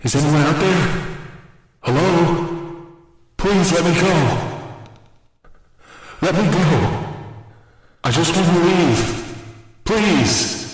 Is anyone out there? Hello? Please let me go. Let me go. I just want to leave. Please.